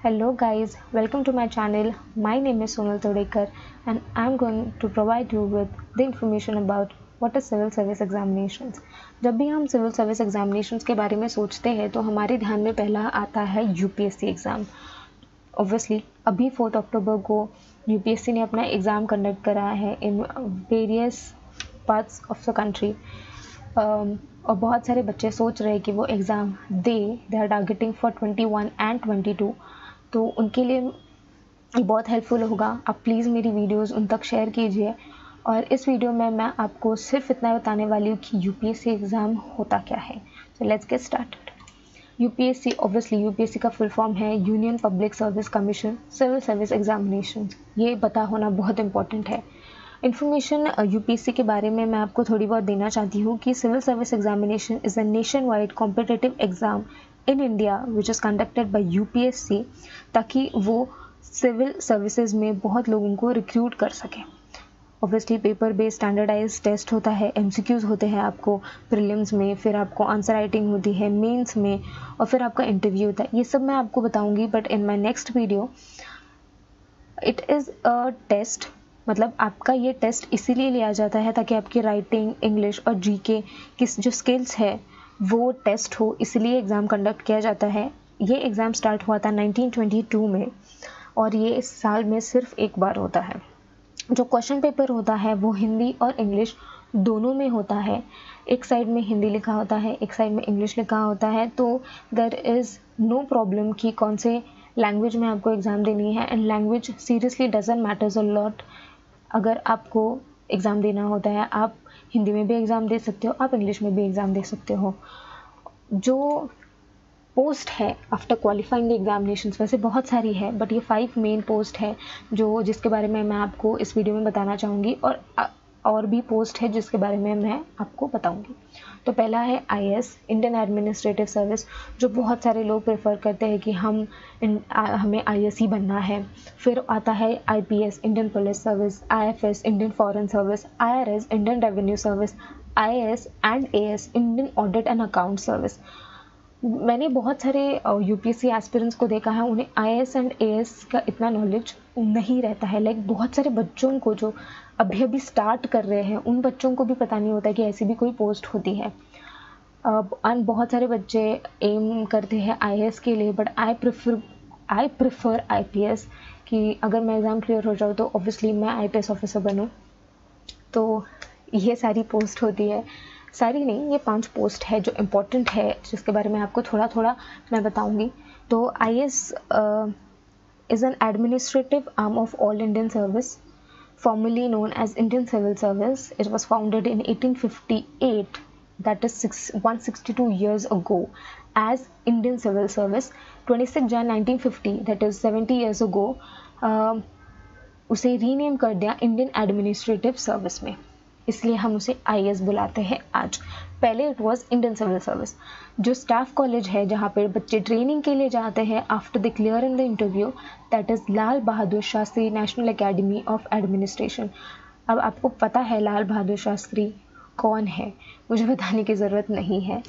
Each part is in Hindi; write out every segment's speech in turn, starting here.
Hello guys, welcome to my channel. My name is Sonal Todekar and I'm going to provide you with the information about what is civil service examinations. जब भी हम civil service examinations के बारे में सोचते हैं तो हमारे ध्यान में पहला आता है यूपीएससी एग्ज़ाम. ऑब्वियसली अभी 4 अक्टूबर को यूपीएससी ने अपना एग्ज़ाम कंडक्ट कराया है in various parts of the country. और बहुत सारे बच्चे सोच रहे हैं कि वो एग्ज़ाम दे आर टारगेटिंग फॉर 21 एंड 22. तो उनके लिए बहुत हेल्पफुल होगा. आप प्लीज़ मेरी वीडियोस उन तक शेयर कीजिए. और इस वीडियो में मैं आपको सिर्फ इतना बताने वाली हूँ कि यूपीएससी एग्ज़ाम होता क्या है. So let's get started. UPSC obviously UPSC का फुल फॉर्म है Union Public Service Commission civil service examination. ये पता होना बहुत इंपॉर्टेंट है. इन्फॉर्मेशन यूपीएससी के बारे में मैं आपको थोड़ी बहुत देना चाहती हूँ कि civil service examination is a nationwide competitive exam in India which is conducted by UPSC, ताकि वो सिविल सर्विसेज में बहुत लोगों को रिक्रूट कर सकें. Obviously paper based standardize test होता है, एमसीक्यूज़ होते हैं आपको प्रीलिम्स में, फिर आपको आंसर राइटिंग होती है मेंस में, और फिर आपका इंटरव्यू होता है. ये सब मैं आपको बताऊंगी, but in my next video. It is a test, मतलब आपका ये टेस्ट इसीलिए लिया जाता है ताकि आपकी राइटिंग, इंग्लिश और जीके की जो स्किल्स है वो टेस्ट हो, इसलिए एग्ज़ाम कंडक्ट किया जाता है. ये एग्ज़ाम स्टार्ट हुआ था 1922 में और ये इस साल में सिर्फ एक बार होता है. जो क्वेश्चन पेपर होता है वो हिंदी और इंग्लिश दोनों में होता है. एक साइड में हिंदी लिखा होता है, एक साइड में इंग्लिश लिखा होता है. तो देयर इज़ नो प्रॉब्लम कि कौन से लैंग्वेज में आपको एग्ज़ाम देनी है. And language seriously doesn't matters a lot. अगर आपको एग्ज़ाम देना होता है, आप हिंदी में भी एग्ज़ाम दे सकते हो, आप इंग्लिश में भी एग्ज़ाम दे सकते हो. जो पोस्ट है आफ्टर क्वालिफाइंग द एग्जामिनेशंस, वैसे बहुत सारी है, बट ये 5 मेन पोस्ट है जो जिसके बारे में मैं आपको इस वीडियो में बताना चाहूँगी. और भी पोस्ट है जिसके बारे में मैं आपको बताऊँगी. तो पहला है आईएएस, इंडियन एडमिनिस्ट्रेटिव सर्विस, जो बहुत सारे लोग प्रेफर करते हैं कि हमें आईएएस ही बनना है. फिर आता है IPS, Indian police service, IFS, Indian foreign service, IRS, Indian revenue service, IAS and as, Indian audit and account service. मैंने बहुत सारे यूपीएससी एस्पिरेंट्स को देखा है, उन्हें आईएएस एंड एएस का इतना नॉलेज नहीं रहता है. लाइक बहुत सारे बच्चों को जो अभी अभी स्टार्ट कर रहे हैं, उन बच्चों को भी पता नहीं होता कि ऐसी भी कोई पोस्ट होती है. बहुत सारे बच्चे एम करते हैं आईएएस के लिए, बट आई प्रिफर आईपीएस, कि अगर मैं एग्ज़ाम क्लियर हो जाऊँ तो ऑब्वियसली मैं आईपीएस ऑफिसर बनूँ. तो ये सारी पोस्ट होती है. सारी नहीं, ये 5 पोस्ट है जो इम्पोर्टेंट है, जिसके बारे में आपको थोड़ा थोड़ा मैं बताऊंगी. तो IAS is an administrative arm of all Indian service, formerly known as Indian Civil Service. It was founded in 1858, that is 162 years ago, as Indian Civil Service. 26 Jan 1950, that is 70 years ago, उसे रीनेम कर दिया इंडियन एडमिनिस्ट्रेटिव सर्विस में, इसलिए हम उसे आईएएस बुलाते हैं आज. पहले it was Indian civil service. जो स्टाफ कॉलेज है जहाँ पे बच्चे ट्रेनिंग के लिए जाते हैं after the clear in the interview, that is Lal Bahadur Shastri national academy of administration. अब आपको पता है लाल बहादुर शास्त्री कौन है, मुझे बताने की ज़रूरत नहीं है.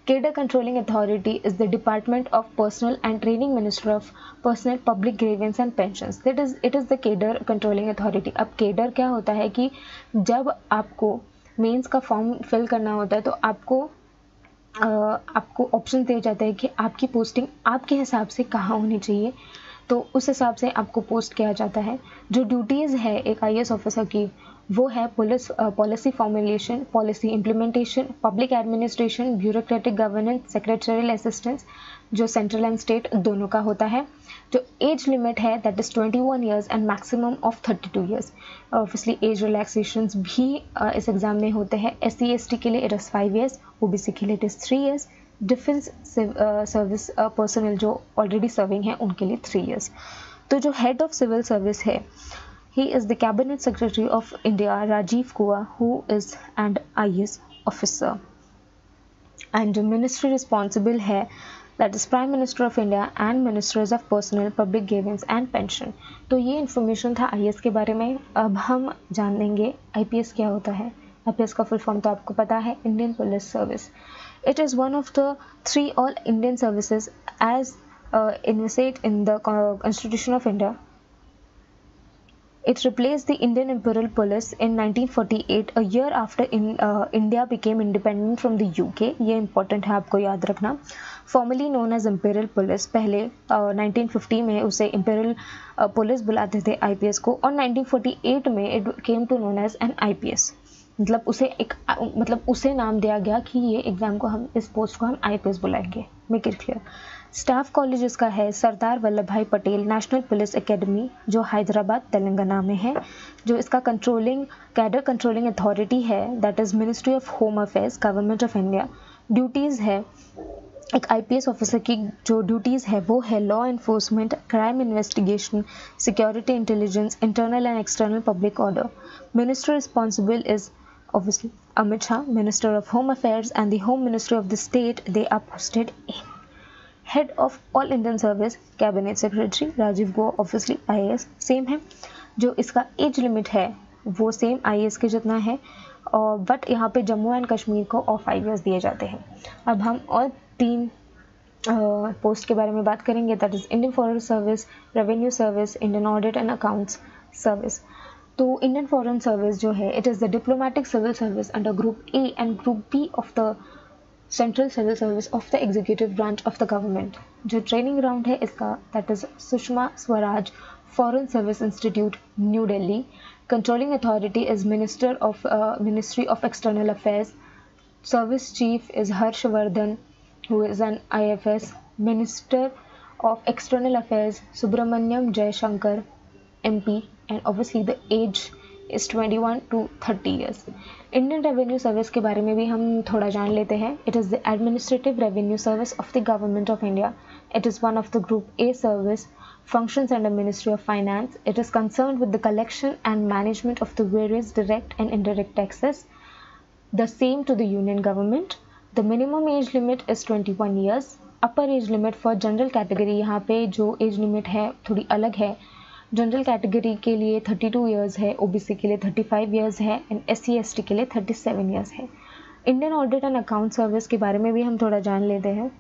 Cadre Controlling Authority is the Department of Personnel and Training Ministry of Personnel, Public Grievance and Pensions. It is the Cadre Controlling Authority. अब cadre क्या होता है कि जब आपको मेंस का फॉर्म फिल करना होता है तो आपको ऑप्शन दिए जाते हैं कि आपकी पोस्टिंग आपके हिसाब से कहाँ होनी चाहिए, तो उस हिसाब से आपको पोस्ट किया जाता है. जो ड्यूटीज़ है एक आईएएस ऑफिसर की, वो है policy formulation, policy implementation, public administration, bureaucratic governance, secretarial assistance, जो सेंट्रल एंड स्टेट दोनों का होता है. जो एज लिमिट है that is 21 years and maximum of 32 years. Obviously age relaxations भी इस एग्ज़ाम में होते हैं. SC/ST के लिए इट इज़ 5 ईयर्स, OBC के लिए it is 3 years, defence service personal जो ऑलरेडी सर्विंग है उनके लिए 3 ईयर्स. तो जो हेड ऑफ सिविल सर्विस है, he is the cabinet secretary of India, Rajiv Kuwa, who is an IAS officer. And the ministry responsible है that is Prime Minister of India and Ministers of Personnel, Public Grievance and Pension. तो ये इन्फॉर्मेशन था आईएएस के बारे में. अब हम जान लेंगे आईपीएस क्या होता है. आईपीएस का फुल फॉर्म तो आपको पता है, Indian police service. It is one of the 3 all Indian services as envisaged in the Constitution of India. It replaced the Indian Imperial Police in 1948, a year after India became independent from the UK. ये important है आपको याद रखना. Formerly known as Imperial Police, पहले 1950 में उसे Imperial Police बुलाते थे IPS को, और 1948 में it came to known as an IPS. मतलब उसे नाम दिया गया कि ये एग्ज़ाम को हम, इस पोस्ट को हम IPS बुलाएंगे. Make it clear. Staff college इसका है सरदार वल्लभ भाई पटेल नेशनल पुलिस एकेडमी, जो हैदराबाद तेलंगाना में है. जो इसका कैडर कंट्रोलिंग अथॉरिटी है, that is ministry of home affairs, government of India. Duties है, एक IPS ऑफिसर की जो ड्यूटीज़ है वो है law enforcement, crime investigation, security intelligence, internal and external public order. Minister responsible is obviously Amit Shah, Minister of Home Affairs, and the Home Ministry of the state. They are posted in. Head of All Indian Service, Cabinet Secretary Rajiv Goa, obviously IAS same है. जो इसका एज लिमिट है वो सेम IAS के जितना है, और बट यहाँ पे जम्मू एंड कश्मीर को और 5 years दिए जाते हैं. अब हम और 3 पोस्ट के बारे में बात करेंगे, that is Indian foreign service, revenue service, Indian audit and accounts service. तो इंडियन फॉरेन सर्विस जो है, it is the diplomatic civil service under group A and group B of the central civil service of the executive branch of the government. जो ट्रेनिंग ग्राउंड है इसका, that is Sushma Swaraj foreign service institute, New Delhi. Controlling authority is ministry of external affairs. Service chief is Harshvardhan, who is an IFS. Minister of External Affairs Subramanyam Jaishankar, MP, and obviously the age is 21 to 30 years. Indian Revenue Service के बारे में भी हम थोड़ा जान लेते हैं. It is the administrative revenue service of the government of India. It is one of the Group A service. Functions under Ministry of Finance. It is concerned with the collection and management of the various direct and indirect taxes, the same to the union government. The minimum age limit is 21 years. Upper age limit for general category, यहाँ पे जो age limit है थोड़ी अलग है. जनरल कैटेगरी के लिए 32 years है, OBC के लिए 35 years है, एंड SC ST के लिए 37 years है. Indian audit and account service के बारे में भी हम थोड़ा जान लेते हैं.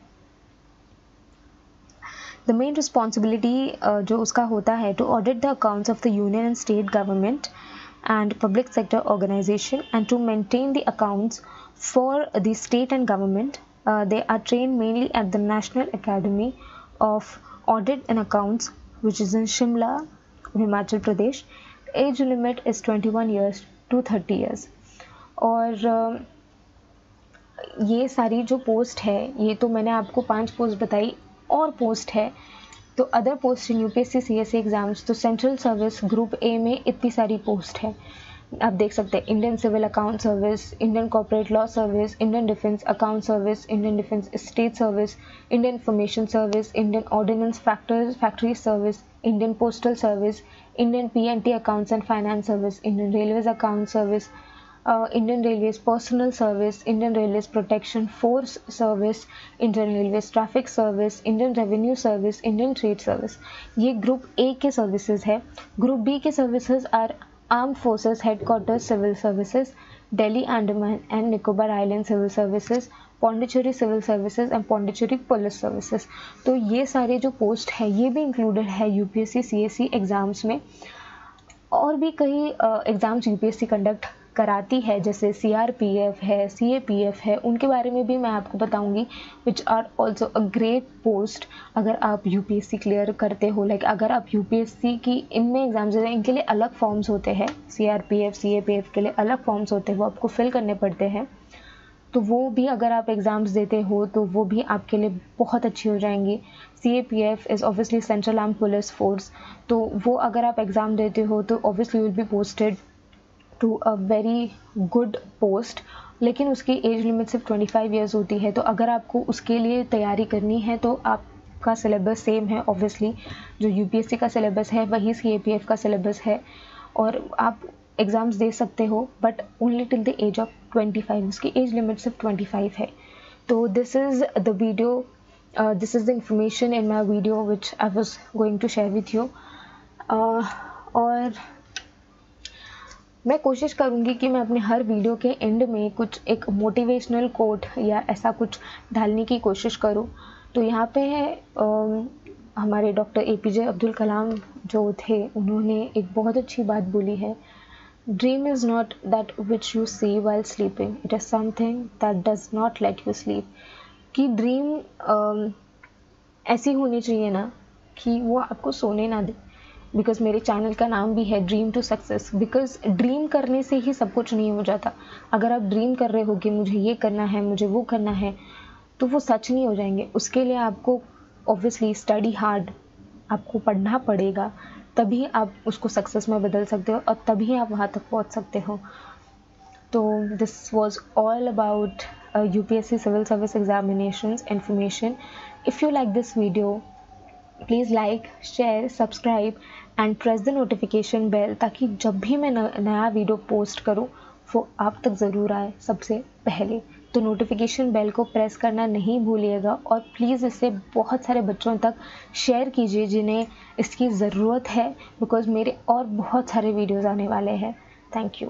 द मेन रिस्पॉन्सिबिलिटी जो उसका होता है, to audit the accounts of the union and state government and public sector organization, and to maintain the accounts for the state and government. They are trained mainly at the National Academy of Audit and Accounts, which is in Shimla, Himachal Pradesh. Age limit is 21 years to 30 years. और ये सारी जो पोस्ट है, ये तो मैंने आपको 5 पोस्ट बताई, और पोस्ट है तो अदर पोस्ट इन UPSC CSE एग्ज़ाम्स. तो सेंट्रल सर्विस ग्रुप A में इतनी सारी पोस्ट है, आप देख सकते हैं. Indian civil account service, Indian corporate law service, Indian defence account service, Indian defence state service, Indian information service, Indian ordnance factory service, Indian postal service, Indian P&T accounts and finance service, Indian railways account service, Indian Railways Personal Service, Indian Railways Protection Force Service, Indian Railways Traffic Service, Indian Revenue Service, Indian Trade Service. ये ग्रुप A के सर्विसेज है. ग्रुप B के services are armed forces headquarters civil services, Delhi Andaman and Nicobar island civil services, Pondicherry civil services and Pondicherry police services. तो ये सारे जो पोस्ट है ये भी इंक्लूडेड है UPSC CSE एग्ज़ाम्स में. और भी कई एग्ज़ाम्स UPSC कंडक्ट कराती है, जैसे CRPF है, CAPF है, उनके बारे में भी मैं आपको बताऊंगी, which are also a great post अगर आप UPSC क्लियर करते हो. लाइक अगर आप UPSC की इनमें एग्जाम्स देते हैं, इनके लिए अलग फॉर्म्स होते हैं. CRPF CAPF के लिए अलग फॉर्म्स होते हैं, वो आपको फिल करने पड़ते हैं. तो वो भी अगर आप एग्ज़ाम्स देते हो तो वो भी आपके लिए बहुत अच्छी हो जाएंगी. CAPF is obviously central arm police force. तो वो अगर आप एग्ज़ाम देते हो तो obviously will be posted to a very good post. लेकिन उसकी एज लिमिट सिर्फ 25 years होती है. तो अगर आपको उसके लिए तैयारी करनी है तो आपका सिलेबस सेम है. ऑब्वियसली जो UPSC का सिलेबस है वही CAPF का सिलेबस है, और आप एग्ज़ाम्स दे सकते हो, but only till the age of 25. उसकी एज लिमिट सिर्फ 25 है. तो this is the video, this is the information in my video which I was going to share with you. और मैं कोशिश करूँगी कि मैं अपने हर वीडियो के एंड में कुछ एक मोटिवेशनल कोट या ऐसा कुछ डालने की कोशिश करूँ, तो यहाँ पे है हमारे डॉक्टर APJ अब्दुल कलाम जो थे, उन्होंने एक बहुत अच्छी बात बोली है, dream is not that which you see while sleeping, it is something that does not let you sleep. कि ड्रीम ऐसी होनी चाहिए ना कि वो आपको सोने ना दे। बिकॉज मेरे चैनल का नाम भी है dream to success, because dream करने से ही सब कुछ नहीं हो जाता। अगर आप ड्रीम कर रहे हो कि मुझे ये करना है, मुझे वो करना है, तो वो सच नहीं हो जाएंगे। उसके लिए आपको ऑब्वियसली स्टडी हार्ड, आपको पढ़ना पड़ेगा, तभी आप उसको सक्सेस में बदल सकते हो और तभी आप वहाँ तक पहुँच सकते हो। तो this was all about UPSC Civil Service Examinations information. If you like this video, please like, share, subscribe and press the notification bell ताकि जब भी मैं नया वीडियो पोस्ट करूँ वो आप तक ज़रूर आए सबसे पहले। तो नोटिफिकेशन बेल को प्रेस करना नहीं भूलिएगा और प्लीज़ इसे बहुत सारे बच्चों तक शेयर कीजिए जिन्हें इसकी ज़रूरत है, बिकॉज़ मेरे और बहुत सारे वीडियोज़ आने वाले हैं। Thank you.